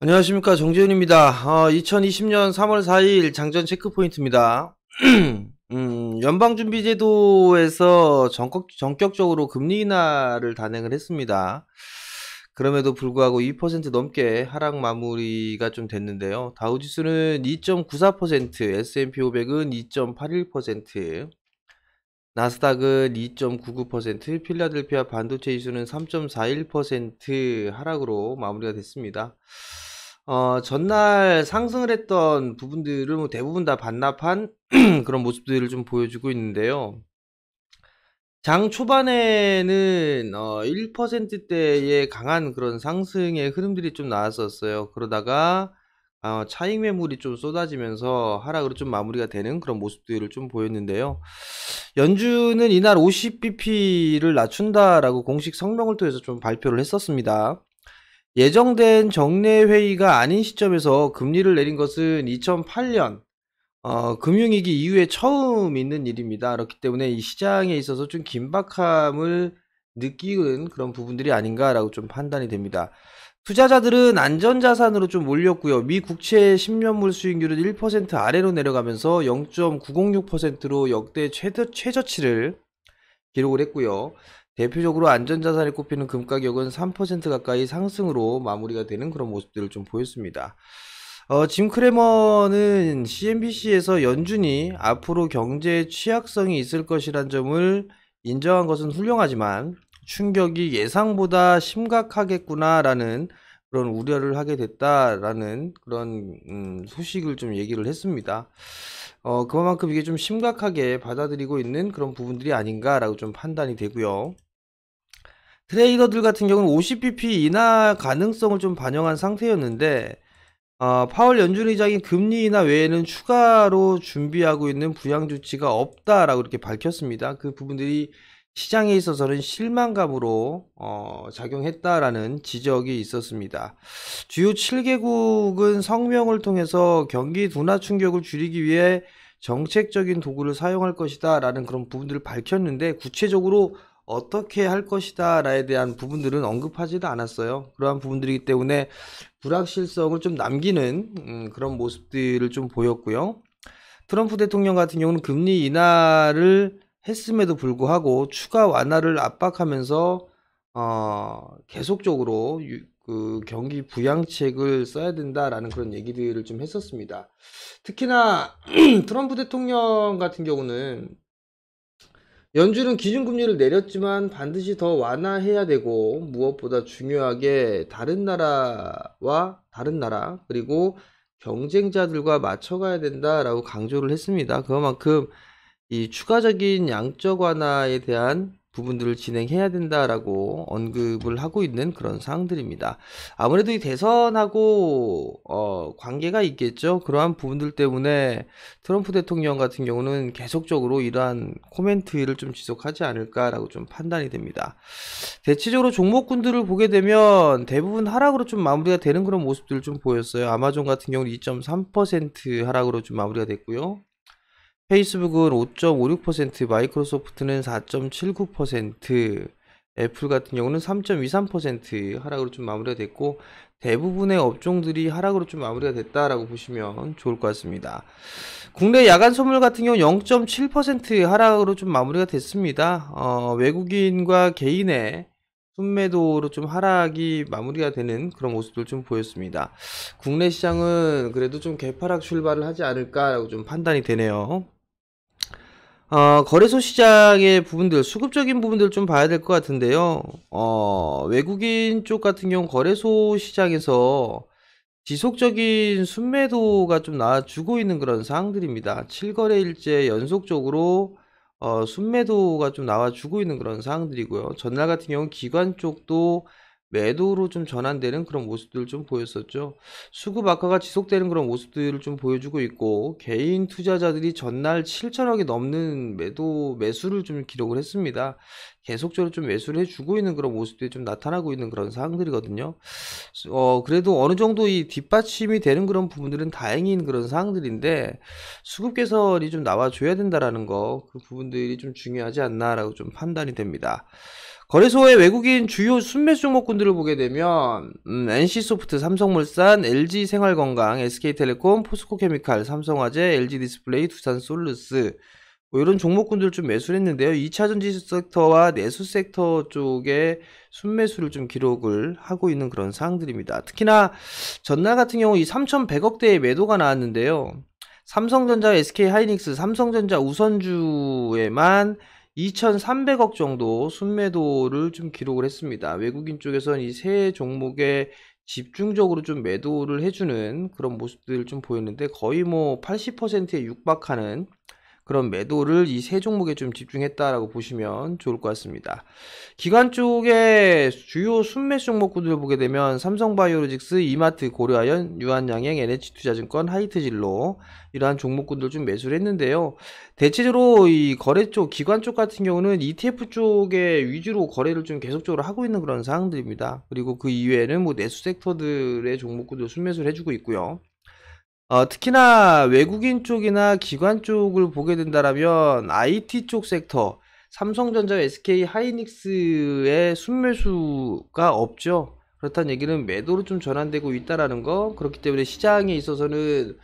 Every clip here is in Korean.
안녕하십니까, 정재훈입니다. 2020년 3월 4일 장전 체크포인트입니다. 연방준비제도에서 전격적으로 금리 인하를 단행을 했습니다. 그럼에도 불구하고 2% 넘게 하락 마무리가 좀 됐는데요. 다우지수는 2.94%, S&P 500은 2.81%, 나스닥은 2.99%, 필라델피아 반도체 지수는 3.41% 하락으로 마무리가 됐습니다. 전날 상승을 했던 부분들을 대부분 다 반납한 그런 모습들을 좀 보여주고 있는데요. 장 초반에는 1%대의 강한 그런 상승의 흐름들이 좀 나왔었어요. 그러다가 차익 매물이 좀 쏟아지면서 하락으로 좀 마무리가 되는 그런 모습들을 좀 보였는데요. 연준은 이날 50bp를 낮춘다라고 공식 성명을 통해서 좀 발표를 했었습니다. 예정된 정례 회의가 아닌 시점에서 금리를 내린 것은 2008년 금융위기 이후에 처음 있는 일입니다. 그렇기 때문에 이 시장에 있어서 좀 긴박함을 느끼는 그런 부분들이 아닌가라고 좀 판단이 됩니다. 투자자들은 안전자산으로 좀 몰렸고요. 미 국채 10년물 수익률은 1% 아래로 내려가면서 0.906%로 역대 최저치를 기록을 했고요. 대표적으로 안전자산에 꼽히는 금 가격은 3% 가까이 상승으로 마무리가 되는 그런 모습들을 좀 보였습니다. 짐 크레머는 CNBC에서 연준이 앞으로 경제에 취약성이 있을 것이란 점을 인정한 것은 훌륭하지만 충격이 예상보다 심각하겠구나라는 그런 우려를 하게 됐다라는 그런 소식을 좀 얘기를 했습니다. 그만큼 이게 좀 심각하게 받아들이고 있는 그런 부분들이 아닌가라고 좀 판단이 되고요. 트레이더들 같은 경우는 50bp 인하 가능성을 좀 반영한 상태였는데 파월 연준 의장이 금리 인하 외에는 추가로 준비하고 있는 부양 조치가 없다라고 이렇게 밝혔습니다. 그 부분들이 시장에 있어서는 실망감으로 작용했다라는 지적이 있었습니다. 주요 7개국은 성명을 통해서 경기 둔화 충격을 줄이기 위해 정책적인 도구를 사용할 것이다 라는 그런 부분들을 밝혔는데 구체적으로 어떻게 할 것이다 라에 대한 부분들은 언급하지도 않았어요. 그러한 부분들이기 때문에 불확실성을 좀 남기는 그런 모습들을 좀 보였고요. 트럼프 대통령 같은 경우는 금리 인하를 했음에도 불구하고 추가 완화를 압박하면서 계속적으로 그 경기 부양책을 써야 된다라는 그런 얘기들을 좀 했었습니다. 특히나 트럼프 대통령 같은 경우는 연준은 기준금리를 내렸지만 반드시 더 완화해야 되고 무엇보다 중요하게 다른 나라 그리고 경쟁자들과 맞춰가야 된다라고 강조를 했습니다. 그만큼 이 추가적인 양적 완화에 대한 부분들을 진행해야 된다라고 언급을 하고 있는 그런 사항들입니다. 아무래도 이 대선하고 관계가 있겠죠. 그러한 부분들 때문에 트럼프 대통령 같은 경우는 계속적으로 이러한 코멘트를 좀 지속하지 않을까라고 좀 판단이 됩니다. 대체적으로 종목군들을 보게 되면 대부분 하락으로 좀 마무리가 되는 그런 모습들을 좀 보였어요. 아마존 같은 경우는 2.3% 하락으로 좀 마무리가 됐고요. 페이스북은 5.56%, 마이크로소프트는 4.79%, 애플 같은 경우는 3.23% 하락으로 좀 마무리가 됐고 대부분의 업종들이 하락으로 좀 마무리가 됐다라고 보시면 좋을 것 같습니다. 국내 야간 선물 같은 경우 0.7% 하락으로 좀 마무리가 됐습니다. 외국인과 개인의 순매도로 좀 하락이 마무리가 되는 그런 모습들 좀 보였습니다. 국내 시장은 그래도 좀 개파락 출발을 하지 않을까라고 좀 판단이 되네요. 거래소 시장의 부분들, 수급적인 부분들 좀 봐야 될 것 같은데요. 외국인 쪽 같은 경우 거래소 시장에서 지속적인 순매도가 좀 나와주고 있는 그런 사항들입니다. 7거래일째 연속적으로 순매도가 좀 나와주고 있는 그런 사항들이고요. 전날 같은 경우 기관 쪽도 매도로 좀 전환되는 그런 모습들을 좀 보였었죠. 수급 악화가 지속되는 그런 모습들을 좀 보여주고 있고 개인 투자자들이 전날 7천억이 넘는 매수를 좀 기록을 했습니다. 계속적으로 좀 매수를 해주고 있는 그런 모습들이 좀 나타나고 있는 그런 사항들이거든요. 그래도 어느 정도 이 뒷받침이 되는 그런 부분들은 다행인 그런 사항들인데 수급 개선이 좀 나와줘야 된다라는 거, 그 부분들이 좀 중요하지 않나라고 좀 판단이 됩니다. 거래소의 외국인 주요 순매수 종목군들을 보게 되면 NC소프트, 삼성물산, LG생활건강, SK텔레콤, 포스코케미칼, 삼성화재, LG디스플레이, 두산솔루스 뭐 이런 종목군들을 좀 매수를 했는데요. 2차전지 섹터와 내수 섹터 쪽에 순매수를 좀 기록을 하고 있는 그런 사항들입니다. 특히나 전날 같은 경우 이 3,100억대의 매도가 나왔는데요. 삼성전자, SK하이닉스, 삼성전자 우선주에만 2,300억 정도 순매도를 좀 기록을 했습니다. 외국인 쪽에서는 이 세 종목에 집중적으로 좀 매도를 해주는 그런 모습들을 좀 보였는데 거의 뭐 80%에 육박하는 그런 매도를 이 세 종목에 좀 집중했다라고 보시면 좋을 것 같습니다. 기관 쪽에 주요 순매수 종목군들을 보게 되면 삼성바이오로직스, 이마트, 고려아연, 유한양행, NH투자증권, 하이트진로 이러한 종목군들 좀 매수를 했는데요. 대체적으로 이 거래 쪽, 기관 쪽 같은 경우는 ETF 쪽에 위주로 거래를 좀 계속적으로 하고 있는 그런 상황들입니다. 그리고 그 이외에는 뭐 내수 섹터들의 종목군들 순매수를 해주고 있고요. 특히나 외국인 쪽이나 기관 쪽을 보게 된다라면 IT 쪽 섹터, 삼성전자, SK 하이닉스의 순매수가 없죠. 그렇다는 얘기는 매도로 좀 전환되고 있다라는 거. 그렇기 때문에 시장에 있어서는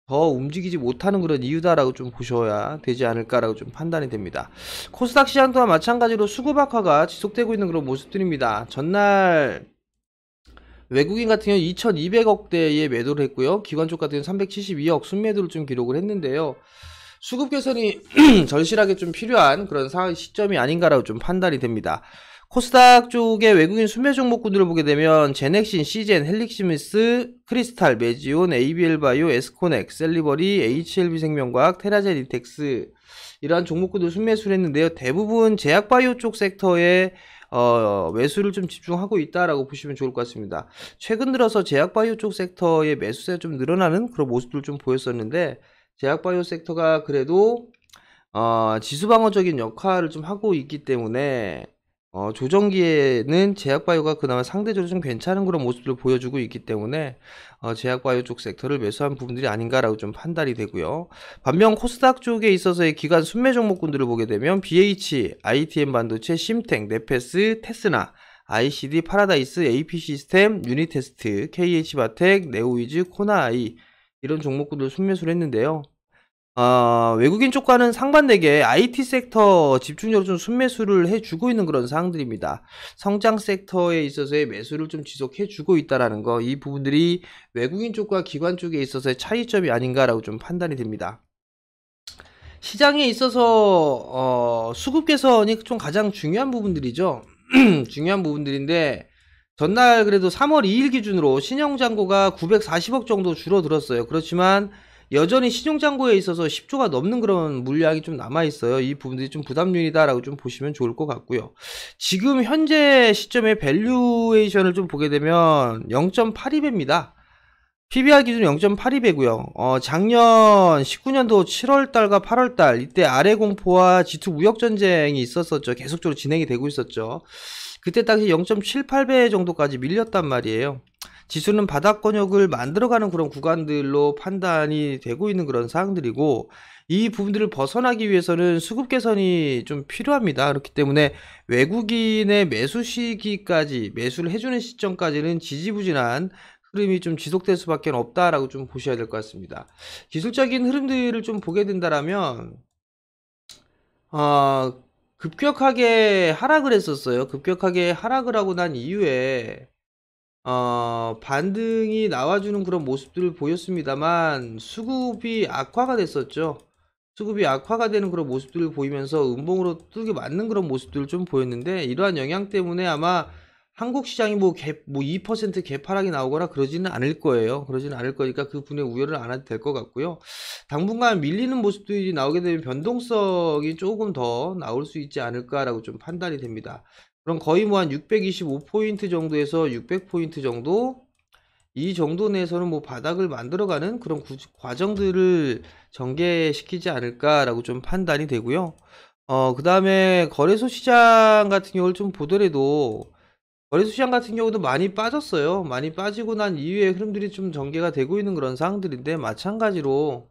더 움직이지 못하는 그런 이유다라고 좀 보셔야 되지 않을까라고 좀 판단이 됩니다. 코스닥 시장 또한 마찬가지로 수급 악화가 지속되고 있는 그런 모습들입니다. 전날 외국인 같은 경우 2200억대의 매도를 했고요. 기관 쪽 같은 경우 372억 순매도를 좀 기록을 했는데요. 수급 개선이 절실하게 좀 필요한 그런 시점이 아닌가라고 좀 판단이 됩니다. 코스닥 쪽의 외국인 순매 종목군들을 보게 되면 제넥신, 시젠, 헬릭시미스, 크리스탈, 메지온, ABL바이오, 에스코넥, 셀리버리, HLB생명과학, 테라젠 이텍스 이러한 종목군들 순매수를 했는데요. 대부분 제약바이오 쪽 섹터에 매수를 좀 집중하고 있다라고 보시면 좋을 것 같습니다. 최근 들어서 제약바이오 쪽 섹터의 매수세가 좀 늘어나는 그런 모습들을 좀 보였었는데 제약바이오 섹터가 그래도 지수방어적인 역할을 좀 하고 있기 때문에 조정기에는 제약바이오가 그나마 상대적으로 좀 괜찮은 그런 모습을 보여주고 있기 때문에 제약바이오 쪽 섹터를 매수한 부분들이 아닌가라고 좀 판단이 되고요. 반면 코스닥 쪽에 있어서의 기관 순매 종목군들을 보게 되면 BH, ITM 반도체, 심텍, 네페스, 테스나, ICD, 파라다이스, AP시스템, 유니테스트, KH바텍, 네오위즈, 코나아이 이런 종목군들 순매수를 했는데요. 외국인 쪽과는 상반되게 IT 섹터 집중적으로 좀 순매수를 해주고 있는 그런 사항들입니다. 성장 섹터에 있어서의 매수를 좀 지속해주고 있다라는 거, 이 부분들이 외국인 쪽과 기관 쪽에 있어서의 차이점이 아닌가라고 좀 판단이 됩니다. 시장에 있어서 수급 개선이 좀 가장 중요한 부분들이죠. 중요한 부분들인데 전날 그래도 3월 2일 기준으로 신용잔고가 940억 정도 줄어들었어요. 그렇지만 여전히 신용잔고에 있어서 10조가 넘는 그런 물량이 좀 남아있어요. 이 부분들이 좀 부담 요인이다라고 좀 보시면 좋을 것 같고요. 지금 현재 시점에 밸류에이션을 좀 보게 되면 0.82배입니다. PBR 기준 0.82배고요. 작년 19년도 7월달과 8월달 이때 아래 공포와 G2 무역전쟁이 있었었죠. 계속적으로 진행이 되고 있었죠. 그때 당시 0.78배 정도까지 밀렸단 말이에요. 지수는 바닥 권역을 만들어가는 그런 구간들로 판단이 되고 있는 그런 사항들이고 이 부분들을 벗어나기 위해서는 수급 개선이 좀 필요합니다. 그렇기 때문에 외국인의 매수 시기까지 매수를 해주는 시점까지는 지지부진한 흐름이 좀 지속될 수밖에 없다라고 좀 보셔야 될 것 같습니다. 기술적인 흐름들을 좀 보게 된다라면 급격하게 하락을 했었어요. 급격하게 하락을 하고 난 이후에 반등이 나와주는 그런 모습들을 보였습니다만 수급이 악화가 됐었죠. 수급이 악화가 되는 그런 모습들을 보이면서 음봉으로 뚜게 맞는 그런 모습들을 좀 보였는데 이러한 영향 때문에 아마 한국 시장이 뭐 2% 개파락이 나오거나 그러지는 않을 거예요. 그러지는 않을 거니까 그 분에 우려를 안 해도 될 것 같고요. 당분간 밀리는 모습들이 나오게 되면 변동성이 조금 더 나올 수 있지 않을까라고 좀 판단이 됩니다. 그럼 거의 뭐 한 625포인트 정도에서 600포인트 정도 이 정도 내에서는 뭐 바닥을 만들어가는 그런 과정들을 전개시키지 않을까라고 좀 판단이 되고요. 그 다음에 거래소 시장 같은 경우를 좀 보더라도 거래소 시장 같은 경우도 많이 빠졌어요. 많이 빠지고 난 이후에 흐름들이 좀 전개가 되고 있는 그런 상황들인데 마찬가지로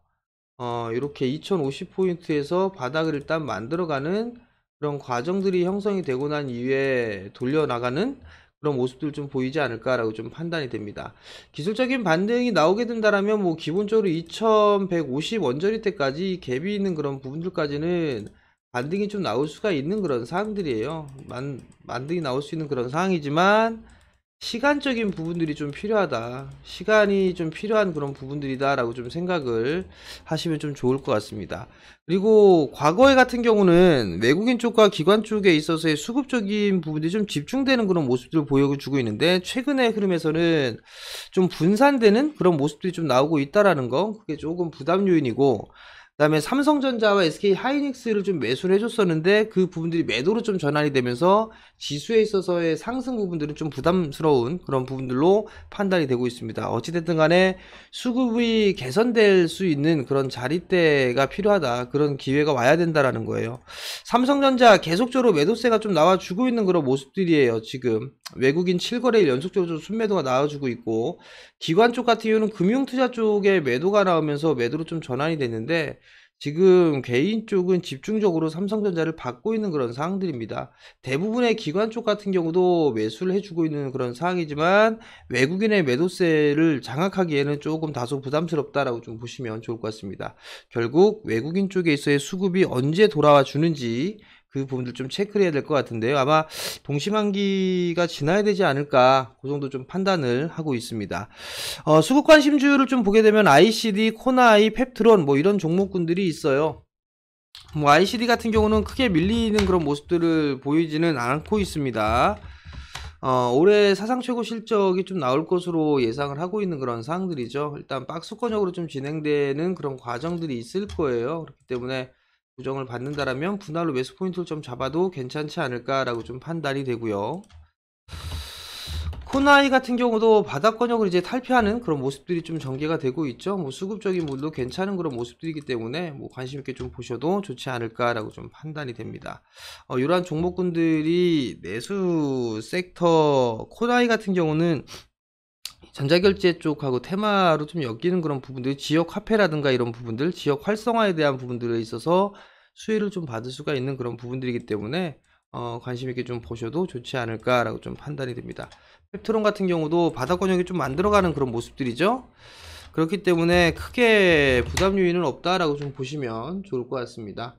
이렇게 2050포인트에서 바닥을 일단 만들어가는 그런 과정들이 형성이 되고 난 이후에 돌려나가는 그런 모습들 좀 보이지 않을까라고 좀 판단이 됩니다. 기술적인 반등이 나오게 된다라면 뭐 기본적으로 2150 원저리 때까지 갭이 있는 그런 부분들까지는 반등이 좀 나올 수가 있는 그런 사항들이에요. 반등이 나올 수 있는 그런 상황이지만 시간적인 부분들이 좀 필요하다. 시간이 좀 필요한 그런 부분들이다 라고 좀 생각을 하시면 좀 좋을 것 같습니다. 그리고 과거에 같은 경우는 외국인 쪽과 기관 쪽에 있어서의 수급적인 부분들이 좀 집중되는 그런 모습들을 보여주고 있는데, 최근의 흐름에서는 좀 분산되는 그런 모습들이 좀 나오고 있다라는 거, 그게 조금 부담 요인이고, 그 다음에 삼성전자와 SK 하이닉스를 좀 매수를 해줬었는데 그 부분들이 매도로 좀 전환이 되면서 지수에 있어서의 상승 부분들은 좀 부담스러운 그런 부분들로 판단이 되고 있습니다. 어찌됐든 간에 수급이 개선될 수 있는 그런 자리대가 필요하다, 그런 기회가 와야 된다라는 거예요. 삼성전자 계속적으로 매도세가 좀 나와주고 있는 그런 모습들이에요. 지금 외국인 7거래일 연속적으로 좀 순매도가 나와주고 있고, 기관 쪽 같은 경우는 금융투자 쪽에 매도가 나오면서 매도로 좀 전환이 됐는데, 지금 개인 쪽은 집중적으로 삼성전자를 받고 있는 그런 상황들입니다. 대부분의 기관 쪽 같은 경우도 매수를 해주고 있는 그런 상황이지만 외국인의 매도세를 장악하기에는 조금 다소 부담스럽다라고 좀 보시면 좋을 것 같습니다. 결국 외국인 쪽에 있어의 수급이 언제 돌아와 주는지 그 부분들 좀 체크를 해야 될 것 같은데요. 아마 동시만기가 지나야 되지 않을까, 그 정도 좀 판단을 하고 있습니다. 수급 관심주를 좀 보게 되면 ICD, 코나이, 펩트론 뭐 이런 종목군들이 있어요. 뭐 ICD 같은 경우는 크게 밀리는 그런 모습들을 보이지는 않고 있습니다. 올해 사상 최고 실적이 좀 나올 것으로 예상을 하고 있는 그런 사항들이죠. 일단 박스권역으로 좀 진행되는 그런 과정들이 있을 거예요. 그렇기 때문에 부정을 받는다라면 분할로 매수 포인트를 좀 잡아도 괜찮지 않을까라고 좀 판단이 되고요. 코나이 같은 경우도 바닥권역을 이제 탈피하는 그런 모습들이 좀 전개가 되고 있죠. 뭐 수급적인 부분도 괜찮은 그런 모습들이기 때문에 뭐 관심 있게 좀 보셔도 좋지 않을까라고 좀 판단이 됩니다. 이러한 종목군들이 내수 섹터, 코나이 같은 경우는 전자결제 쪽하고 테마로 좀 엮이는 그런 부분들, 지역 화폐라든가 이런 부분들, 지역 활성화에 대한 부분들에 있어서 수혜를 좀 받을 수가 있는 그런 부분들이기 때문에 관심 있게 좀 보셔도 좋지 않을까라고 좀 판단이 됩니다. 펩트론 같은 경우도 바닥권역이 좀 만들어가는 그런 모습들이죠. 그렇기 때문에 크게 부담 요인은 없다라고 좀 보시면 좋을 것 같습니다.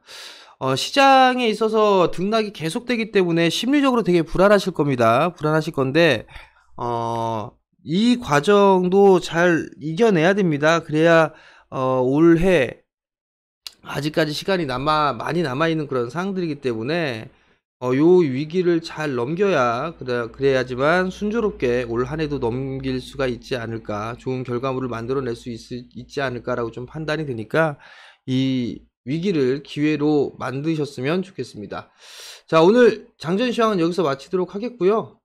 시장에 있어서 등락이 계속되기 때문에 심리적으로 되게 불안하실 겁니다. 불안하실 건데 이 과정도 잘 이겨내야 됩니다. 그래야 올해 아직까지 시간이 많이 남아있는 그런 상황들이기 때문에 요 위기를 잘 넘겨야 그래야지만 순조롭게 올 한해도 넘길 수가 있지 않을까, 좋은 결과물을 만들어낼 수 있지 않을까라고 좀 판단이 되니까 이 위기를 기회로 만드셨으면 좋겠습니다. 자, 오늘 장전시황은 여기서 마치도록 하겠고요.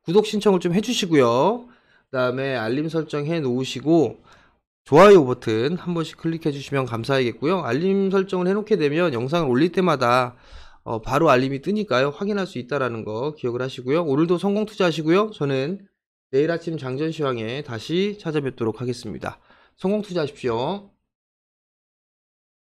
구독 신청을 좀 해주시고요. 그 다음에 알림 설정 해 놓으시고 좋아요 버튼 한 번씩 클릭해 주시면 감사하겠고요. 알림 설정을 해놓게 되면 영상을 올릴 때마다 바로 알림이 뜨니까요. 확인할 수 있다라는 거 기억을 하시고요. 오늘도 성공 투자하시고요. 저는 내일 아침 장전시황에 다시 찾아뵙도록 하겠습니다. 성공 투자하십시오.